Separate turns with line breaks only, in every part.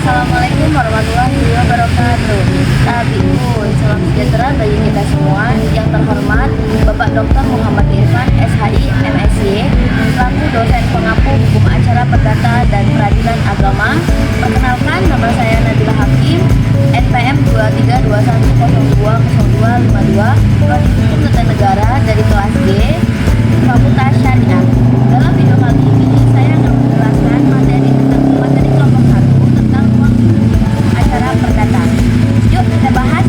Assalamualaikum warahmatullahi wabarakatuh. Tabiun, salam sejahtera bagi kita semua. Yang terhormat Bapak Dr. Muhammad Irfan, SHI, MSc, selaku dosen pengampu hukum acara perdata dan peradilan agama. Perkenalkan, nama saya Nabila Hakim, NPM 2321020252, Prodi Hukum Tata Negara dari kelas G, Fakultas Syariah. Dalam video kali ini, saya akan menjelaskan materi kelompok 1 tentang ruang acara perdata. Yuk kita bahas.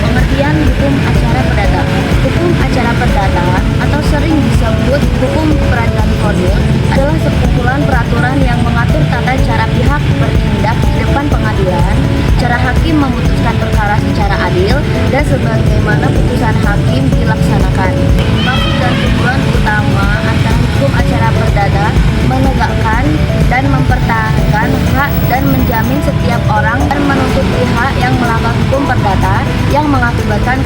Pengertian hukum acara perdata. Hukum acara perdata atau sering disebut hukum peradilan formil adalah sekumpulan peraturan yang mengatur tata cara pihak bertindak di depan pengadilan, cara hakim memutuskan perkara secara adil, dan sebagaimana putusan hakim dilaksanakan. Maksud dan tujuan utama antara hukum acara perdata menegakkan dan mempertahankan hak dan menjamin setiap orang dan menuntut pihak yang melanggar hukum perdata yang mengakibatkan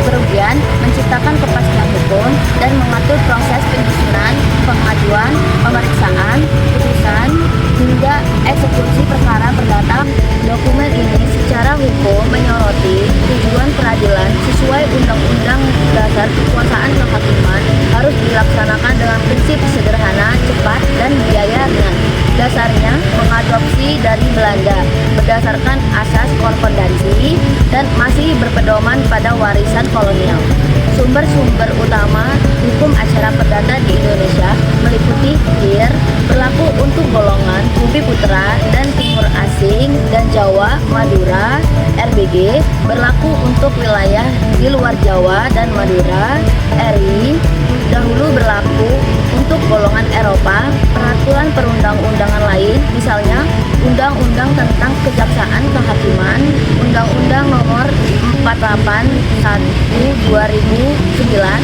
kerugian, menciptakan kepastian hukum, dan mengatur proses penyusunan, pengajuan, pemeriksaan, putusan, hingga eksekusi perkara perdata. Dokumen ini secara hukum menyoroti tujuan peradilan sesuai Undang-Undang Dasar Kekuasaan Kehakiman harus dilaksanakan dengan prinsip sederhana, cepat, dan biaya ringan. Dasarnya mengadopsi dari Belanda berdasarkan asas korrespondensi dan masih berpedoman pada warisan kolonial. Sumber-sumber utama hukum acara perdata di Indonesia meliputi HIR, berlaku untuk golongan Bumi Putra dan Timur Asing dan Jawa, Madura. RBG, berlaku untuk wilayah di luar Jawa dan Madura. RI, dahulu berlaku untuk golongan Eropa. Peraturan perundang-undangan lain, misalnya Undang-Undang tentang Kejaksaan Kehakiman, Undang-Undang Nomor 481/2009,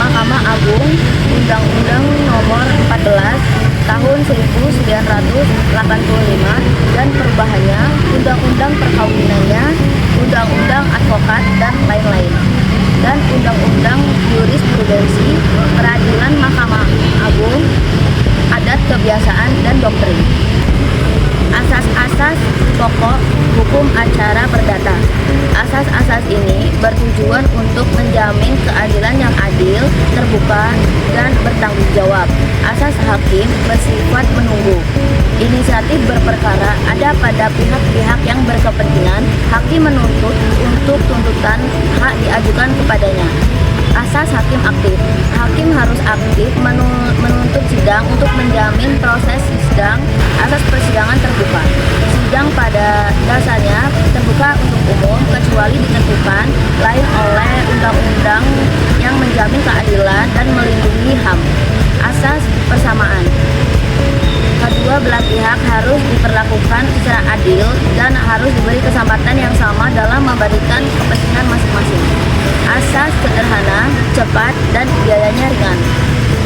Mahkamah Agung, Undang-Undang Nomor 14 Tahun 1985 dan perubahannya, Undang-Undang Perkawinannya, Undang-Undang Advokat dan lain-lain, dan Undang-Undang Jurisprudensi, Peradilan Mahkamah Agung, Adat, Kebiasaan, dan Doktrin. Asas-asas pokok hukum acara perdata. Asas-asas ini bertujuan untuk menjamin keadilan yang adil, terbuka, dan bertanggung jawab. Asas hakim bersifat menunggu. Inisiatif berperkara ada pada pihak-pihak yang berkepentingan. Hakim menuntut untuk tuntutan hak diajukan kepadanya. Asas hakim aktif. Hakim harus aktif menuntut sidang untuk menjamin proses sidang. Asas persidangan terbuka. Sidang pada dasarnya terbuka untuk umum kecuali ditentukan lain oleh undang-undang yang menjamin keadilan dan melindungi HAM. Asas persamaan. Kedua belah pihak harus diperlakukan secara adil dan harus diberi kesempatan yang sama dalam memberikan kepentingan masing-masing. Asas sederhana, cepat, dan biayanya ringan.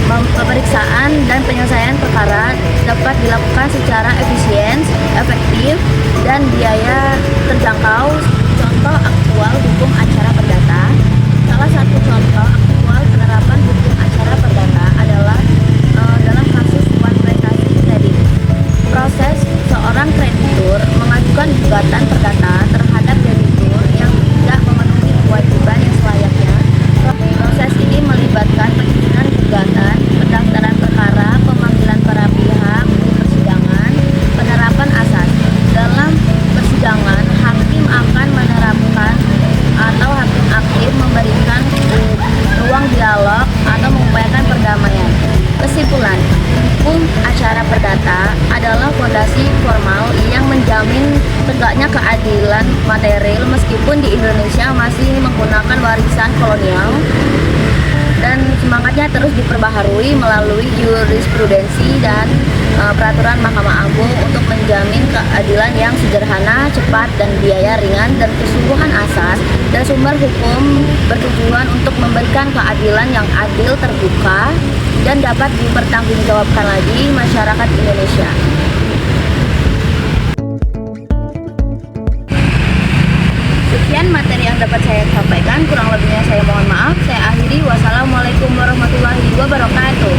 Pemeriksaan dan penyelesaian perkara dapat dilakukan secara efisien, efektif, dan biaya terjangkau. Contoh aktual hukum acara perdata. Salah satu contoh aktual penerapan hukum acara perdata adalah dalam kasus one prestasi kredit. Proses seorang kreditur mengajukan gugatan perdata terhadap debitur yang tidak memenuhi kewajiban yang selayaknya. Proses ini melibatkan penyusunan gugatan, pendaftaran perkara, pemanggilan para pihak di persidangan, penerapan asas. Dalam persidangan, hakim akan menerapkan atau hakim aktif memberikan ruang dialog atau mengupayakan perdamaian. Kesimpulan, hukum acara perdata adalah fondasi formal yang menjamin tegaknya keadilan material meskipun di Indonesia masih menggunakan warisan kolonial, dan semangatnya terus diperbaharui melalui jurisprudensi dan peraturan Mahkamah Agung untuk menjamin keadilan yang sederhana, cepat, dan biaya ringan. Dan keseluruhan asas dan sumber hukum bertujuan untuk memberikan keadilan yang adil, terbuka, dan dapat dipertanggungjawabkan lagi masyarakat Indonesia. Sekian materi yang dapat saya sampaikan, kurang lebihnya saya mohon maaf. Saya akhiri, wassalamualaikum warahmatullahi wabarakatuh.